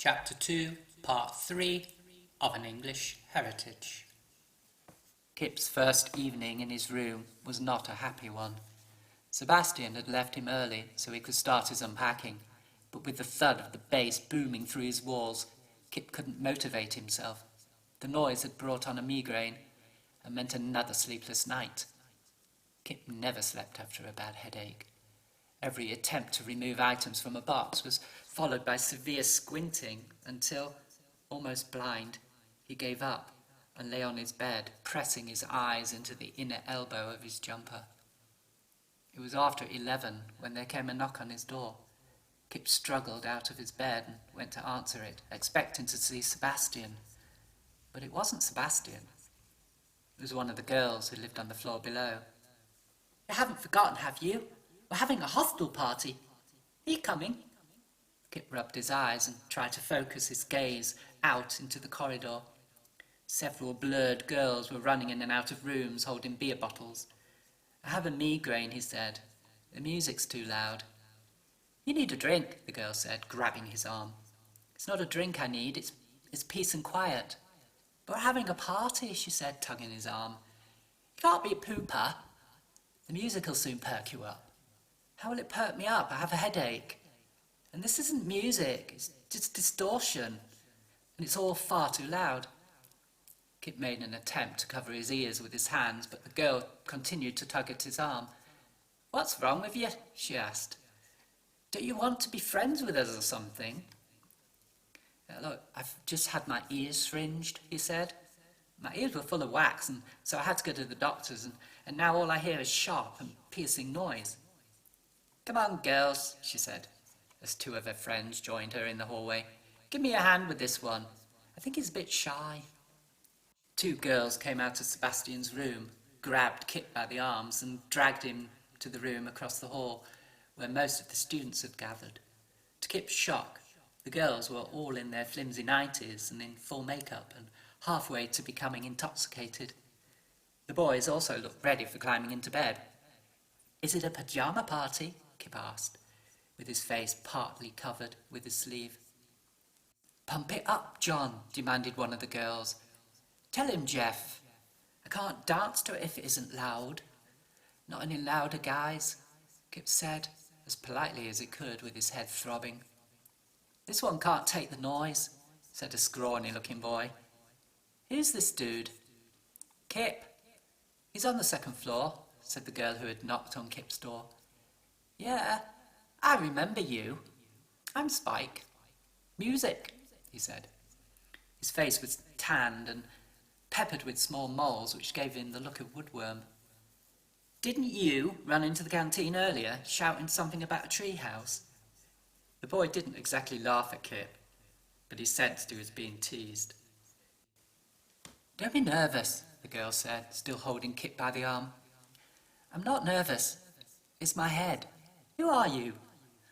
Chapter 2, Part 3 of An English Heritage. Kip's first evening in his room was not a happy one. Sebastian had left him early so he could start his unpacking, but with the thud of the bass booming through his walls, Kip couldn't motivate himself. The noise had brought on a migraine and meant another sleepless night. Kip never slept after a bad headache. Every attempt to remove items from a box was followed by severe squinting until, almost blind, he gave up and lay on his bed, pressing his eyes into the inner elbow of his jumper. It was after 11 when there came a knock on his door. Kip struggled out of his bed and went to answer it, expecting to see Sebastian. But it wasn't Sebastian. It was one of the girls who lived on the floor below. "You haven't forgotten, have you? We're having a hostel party. Are you coming?" Kip rubbed his eyes and tried to focus his gaze out into the corridor. Several blurred girls were running in and out of rooms holding beer bottles. "I have a migraine," he said. "The music's too loud." "You need a drink," the girl said, grabbing his arm. "It's not a drink I need, it's peace and quiet." "But we're having a party," she said, tugging his arm. "You can't be a pooper. The music'll soon perk you up." "How will it perk me up? I have a headache. And this isn't music, it's just distortion. And it's all far too loud." Kip made an attempt to cover his ears with his hands, but the girl continued to tug at his arm. "What's wrong with you?" she asked. "Don't you want to be friends with us or something?" "Look, I've just had my ears fringed," he said. "My ears were full of wax, and so I had to go to the doctor's, and now all I hear is sharp and piercing noise." "Come on, girls," she said, as two of her friends joined her in the hallway. "Give me a hand with this one. I think he's a bit shy." Two girls came out of Sebastian's room, grabbed Kip by the arms and dragged him to the room across the hall where most of the students had gathered. To Kip's shock, the girls were all in their flimsy nighties and in full makeup and halfway to becoming intoxicated. The boys also looked ready for climbing into bed. "Is it a pajama party?" Kip asked, with his face partly covered with his sleeve. "Pump it up, John," demanded one of the girls. "Tell him, Jeff. I can't dance to it if it isn't loud." "Not any louder, guys," Kip said, as politely as he could with his head throbbing. "This one can't take the noise," said a scrawny-looking boy. "Who's this dude?" "Kip. He's on the second floor," said the girl who had knocked on Kip's door. "Yeah, I remember you. I'm Spike. Music," he said. His face was tanned and peppered with small moles which gave him the look of woodworm. "Didn't you run into the canteen earlier shouting something about a tree house?" The boy didn't exactly laugh at Kip, but he sensed he was being teased. "Don't be nervous," the girl said, still holding Kip by the arm. "I'm not nervous. It's my head. Who are you?"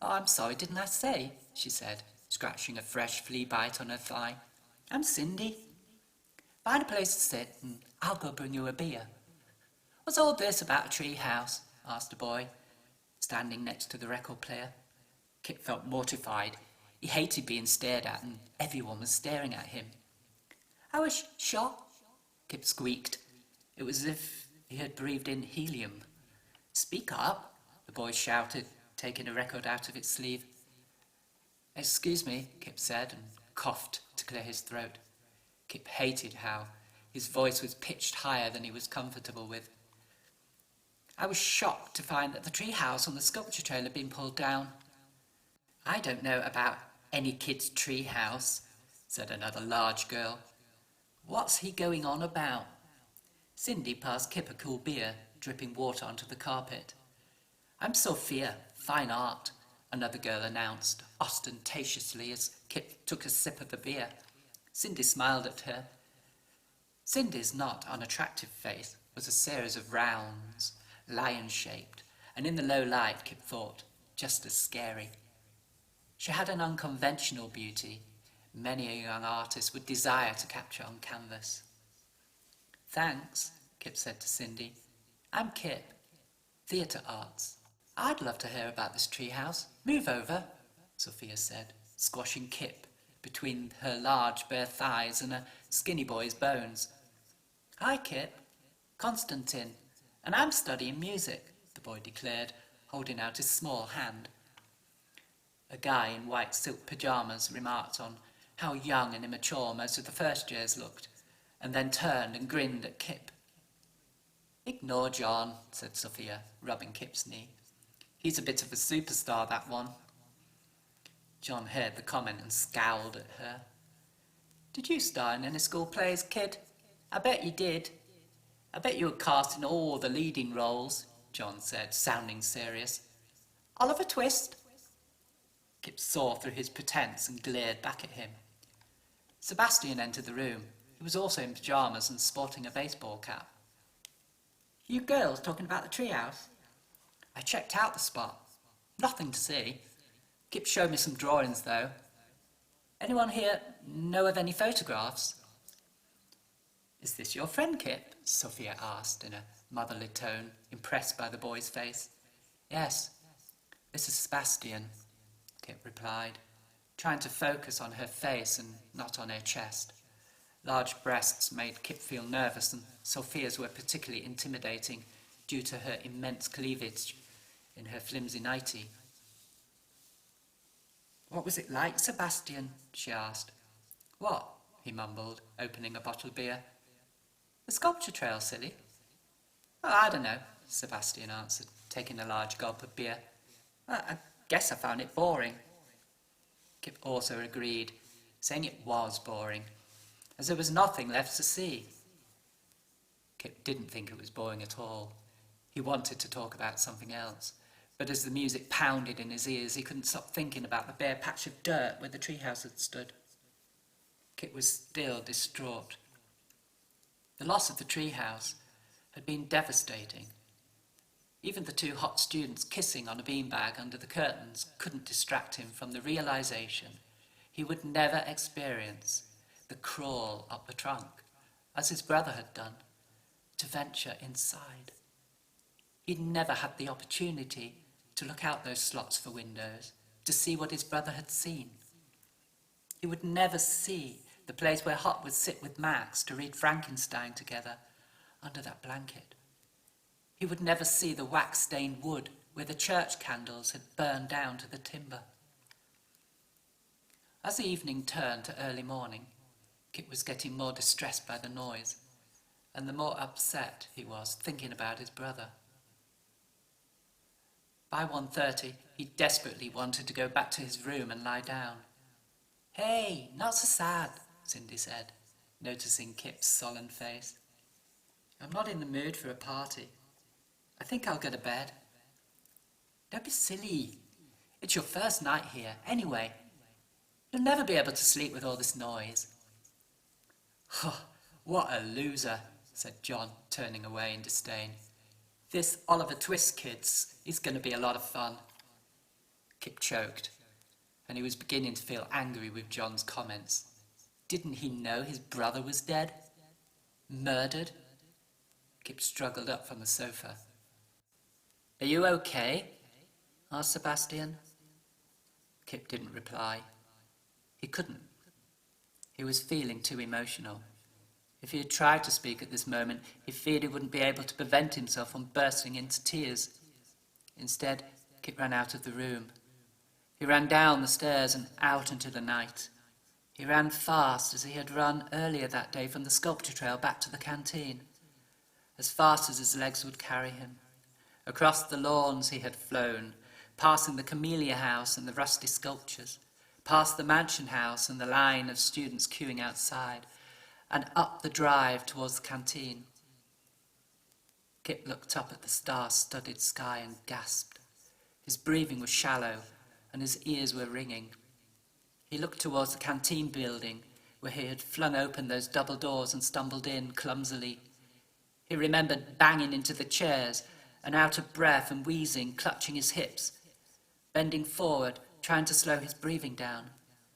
"Oh, I'm sorry, didn't I say?" she said, scratching a fresh flea bite on her thigh. "I'm Cindy. Find a place to sit and I'll go bring you a beer." "What's all this about a tree house?" asked the boy, standing next to the record player. Kip felt mortified. He hated being stared at and everyone was staring at him. "I was shot," Kip squeaked. It was as if he had breathed in helium. "Speak up," the boy shouted, taking a record out of its sleeve. "Excuse me," Kip said, and coughed to clear his throat. Kip hated how his voice was pitched higher than he was comfortable with. "I was shocked to find that the tree house on the sculpture trail had been pulled down." "I don't know about any kid's tree house," said another large girl. "What's he going on about?" Cindy passed Kip a cool beer, dripping water onto the carpet. "I'm Sophia, fine art," another girl announced, ostentatiously, as Kip took a sip of the beer. Cindy smiled at her. Cindy's not unattractive face was a series of rounds, lion-shaped, and in the low light, Kip thought, just as scary. She had an unconventional beauty many a young artist would desire to capture on canvas. "Thanks," Kip said to Cindy. "I'm Kip. Theatre arts." "I'd love to hear about this treehouse. Move over," Sophia said, squashing Kip between her large bare thighs and a skinny boy's bones. "Hi, Kip. Constantine. And I'm studying music," the boy declared, holding out his small hand. A guy in white silk pyjamas remarked on how young and immature most of the first years looked, and then turned and grinned at Kip. "Ignore John," said Sophia, rubbing Kip's knee. "He's a bit of a superstar, that one." John heard the comment and scowled at her. "Did you star in any school plays, kid? I bet you did. I bet you were cast in all the leading roles," John said, sounding serious. "Oliver Twist?" Kip saw through his pretense and glared back at him. Sebastian entered the room. He was also in pyjamas and sporting a baseball cap. "You girls talking about the treehouse?" "I checked out the spot. Nothing to see. Kip showed me some drawings, though. Anyone here know of any photographs?" "Is this your friend, Kip?" Sophia asked in a motherly tone, impressed by the boy's face. "Yes, this is Sebastian," Kip replied, trying to focus on her face and not on her chest. Large breasts made Kip feel nervous, and Sophia's were particularly intimidating due to her immense cleavage in her flimsy nightie. "What was it like, Sebastian?" she asked. "What?" he mumbled, opening a bottle of beer. "The sculpture trail, silly." "Oh, I don't know," Sebastian answered, taking a large gulp of beer. "I guess I found it boring." Kip also agreed, saying it was boring, as there was nothing left to see. Kip didn't think it was boring at all. He wanted to talk about something else, but as the music pounded in his ears, he couldn't stop thinking about the bare patch of dirt where the treehouse had stood. Kip was still distraught. The loss of the treehouse had been devastating. Even the two hot students kissing on a beanbag under the curtains couldn't distract him from the realization he would never experience the crawl up the trunk, as his brother had done, to venture inside. He'd never had the opportunity to look out those slots for windows, to see what his brother had seen. He would never see the place where Hot would sit with Max to read Frankenstein together under that blanket. He would never see the wax-stained wood where the church candles had burned down to the timber. As the evening turned to early morning, Kip was getting more distressed by the noise, and the more upset he was thinking about his brother. By 1:30, he desperately wanted to go back to his room and lie down. "Hey, not so sad," Cindy said, noticing Kip's sullen face. "I'm not in the mood for a party. I think I'll go to bed." "Don't be silly. It's your first night here, anyway. You'll never be able to sleep with all this noise." "Oh, what a loser," said John, turning away in disdain. "This Oliver Twist kid's is going to be a lot of fun." Kip choked, and he was beginning to feel angry with John's comments. Didn't he know his brother was dead? Murdered? Kip struggled up from the sofa. "Are you okay?" asked Sebastian. Kip didn't reply. He couldn't. He was feeling too emotional. If he had tried to speak at this moment, he feared he wouldn't be able to prevent himself from bursting into tears. Instead, Kip ran out of the room. He ran down the stairs and out into the night. He ran fast as he had run earlier that day from the sculpture trail back to the canteen, as fast as his legs would carry him. Across the lawns he had flown, passing the camellia house and the rusty sculptures, past the mansion house and the line of students queuing outside, and up the drive towards the canteen. Kip looked up at the star-studded sky and gasped. His breathing was shallow, and his ears were ringing. He looked towards the canteen building, where he had flung open those double doors and stumbled in clumsily. He remembered banging into the chairs, and out of breath and wheezing, clutching his hips. Bending forward, trying to slow his breathing down,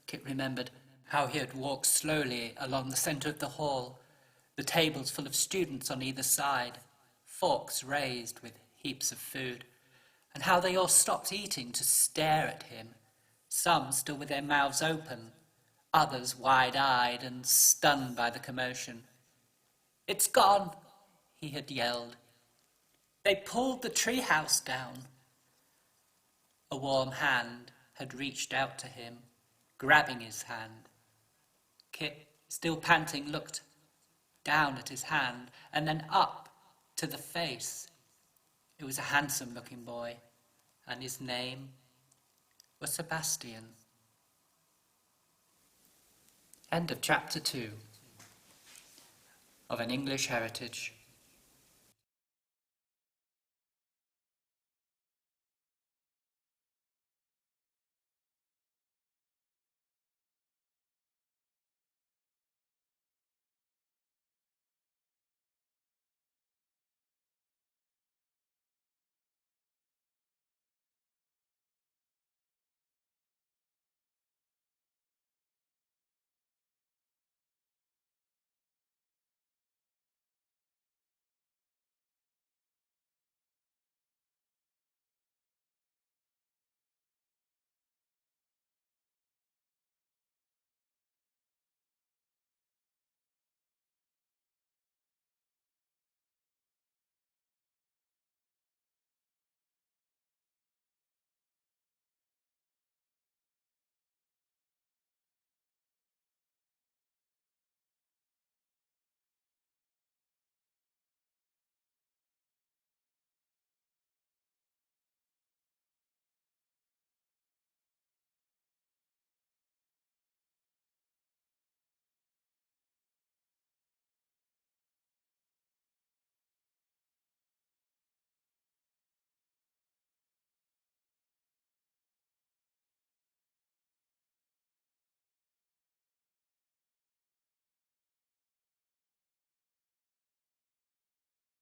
Kip remembered how he had walked slowly along the centre of the hall, the tables full of students on either side, forks raised with heaps of food, and how they all stopped eating to stare at him, some still with their mouths open, others wide-eyed and stunned by the commotion. "It's gone," he had yelled. "They pulled the treehouse down." A warm hand had reached out to him, grabbing his hand. Kip, still panting, looked down at his hand and then up to the face. It was a handsome-looking boy, and his name was Sebastian. End of chapter 2 of An English Heritage.